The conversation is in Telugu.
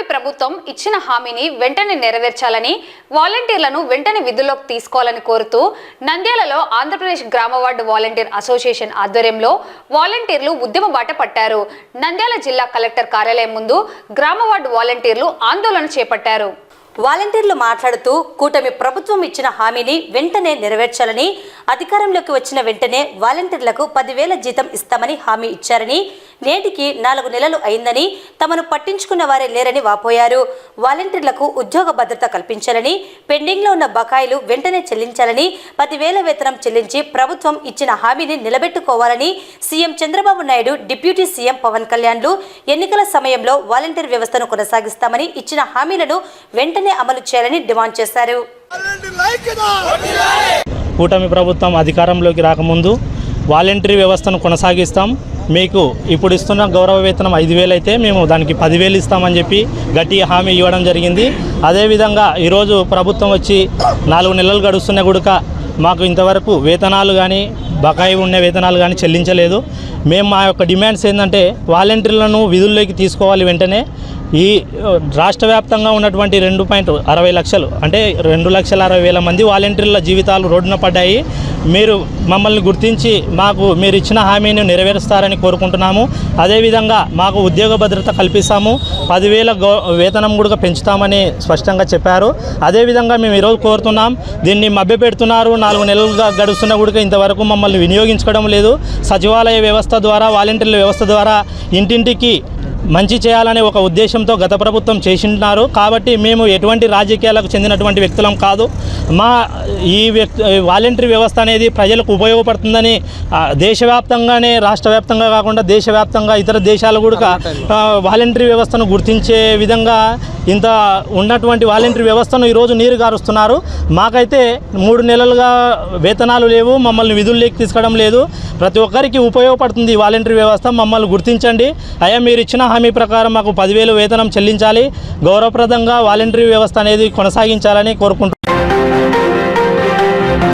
కూటమి ప్రభుత్వం ఇచ్చిన హామీని వెంటనే నెరవేర్చాలని, వాలంటీర్లను వెంటనే విధుల్లోకి తీసుకోవాలని కోరుతూ నంద్యాలలో ఆంధ్రప్రదేశ్ గ్రామ వార్డు వాలంటీర్ అసోసియేషన్ ఆధ్వర్యంలో వాలంటీర్లు ఉద్యమ బాట పట్టారు. నంద్యాల జిల్లా కలెక్టర్ కార్యాలయం ముందు గ్రామ వార్డు వాలంటీర్లు ఆందోళన చేపట్టారు. వాలంటీర్లు మాట్లాడుతూ కూటమి ప్రభుత్వం ఇచ్చిన హామీని వెంటనే నెరవేర్చాలని, అధికారంలోకి వచ్చిన వెంటనే వాలంటీర్లకు 10,000 జీతం ఇస్తామని హామీ ఇచ్చారని, నేటికి 4 నెలలు అయిందని తమను పట్టించుకున్న వారే లేరని వాపోయారు. వాలంటీర్లకు ఉద్యోగ భద్రత కల్పించాలని, పెండింగ్లో ఉన్న బకాయిలు వెంటనే చెల్లించాలని, 10,000 వేతనం చెల్లించి ప్రభుత్వం ఇచ్చిన హామీని నిలబెట్టుకోవాలని CM Chandrababu Naidu, deputy CM Pawan కళ్యాణ్లు ఎన్నికల సమయంలో వాలంటీర్ వ్యవస్థను కొనసాగిస్తామని ఇచ్చిన హామీలను వెంటనే అమలు చేయాలని డిమాండ్ చేశారు. కూటమి ప్రభుత్వం అధికారంలోకి రాకముందు వాలంటరీ వ్యవస్థను కొనసాగిస్తాం, మీకు ఇప్పుడు ఇస్తున్న గౌరవ వేతనం 5,000 అయితే మేము దానికి 10,000 ఇస్తామని చెప్పి గట్టి హామీ ఇవ్వడం జరిగింది. అదేవిధంగా ఈరోజు ప్రభుత్వం వచ్చి 4 నెలలు గడుస్తున్న గుడక మాకు ఇంతవరకు వేతనాలు కానీ బకాయి ఉన్న వేతనాలు కానీ చెల్లించలేదు. మేము మా యొక్క డిమాండ్స్ ఏంటంటే వాలంటీర్లను విధుల్లోకి తీసుకోవాలి వెంటనే. ఈ రాష్ట్ర వ్యాప్తంగా ఉన్నటువంటి 2.60 లక్షలు అంటే 2,60,000 మంది వాలంటీర్ల జీవితాలు రోడ్డున పడ్డాయి. మీరు మమ్మల్ని గుర్తించి మాకు మీరు ఇచ్చిన హామీని నెరవేరుస్తారని కోరుకుంటున్నాము. అదేవిధంగా మాకు ఉద్యోగ భద్రత కల్పిస్తాము, 10,000 వేతనం కూడా పెంచుతామని స్పష్టంగా చెప్పారు. అదేవిధంగా మేము ఈరోజు కోరుతున్నాం, దీన్ని మభ్యపెడుతున్నారు. 4 నెలలుగా గడుస్తున్న కూడా ఇంతవరకు మమ్మల్ని వినియోగించుకోవడం లేదు. సచివాలయ వ్యవస్థ ద్వారా, వాలంటీర్ల వ్యవస్థ ద్వారా ఇంటింటికి మంచి చేయాలనే ఒక ఉద్దేశంతో గత ప్రభుత్వం చేసింటున్నారు. కాబట్టి మేము ఎటువంటి రాజకీయాలకు చెందినటువంటి వ్యక్తులం కాదు. మా ఈ వాలంటరీ వ్యవస్థ అనేది ప్రజలకు ఉపయోగపడుతుందని దేశవ్యాప్తంగానే, రాష్ట్ర వ్యాప్తంగా కాకుండా దేశవ్యాప్తంగా ఇతర దేశాలు కూడా వాలంటరీ వ్యవస్థను గుర్తించే విధంగా ఇంత ఉన్నటువంటి వాలంటరీ వ్యవస్థను ఈరోజు నీరు గారుస్తున్నారు. మాకైతే 3 నెలలుగా వేతనాలు లేవు, మమ్మల్ని విధుల్లోకి తీసుకోవడం లేదు. ప్రతి ఒక్కరికి ఉపయోగపడుతుంది ఈ వాలంటరీ వ్యవస్థ. మమ్మల్ని గుర్తించండి అయ్యా, మీరు ఇచ్చిన హామీ ప్రకారం మాకు 10,000 వేతనం చెల్లించాలి, గౌరవప్రదంగా వాలంటరీ వ్యవస్థ అనేది కొనసాగించాలని కోరుకుంటున్నాను.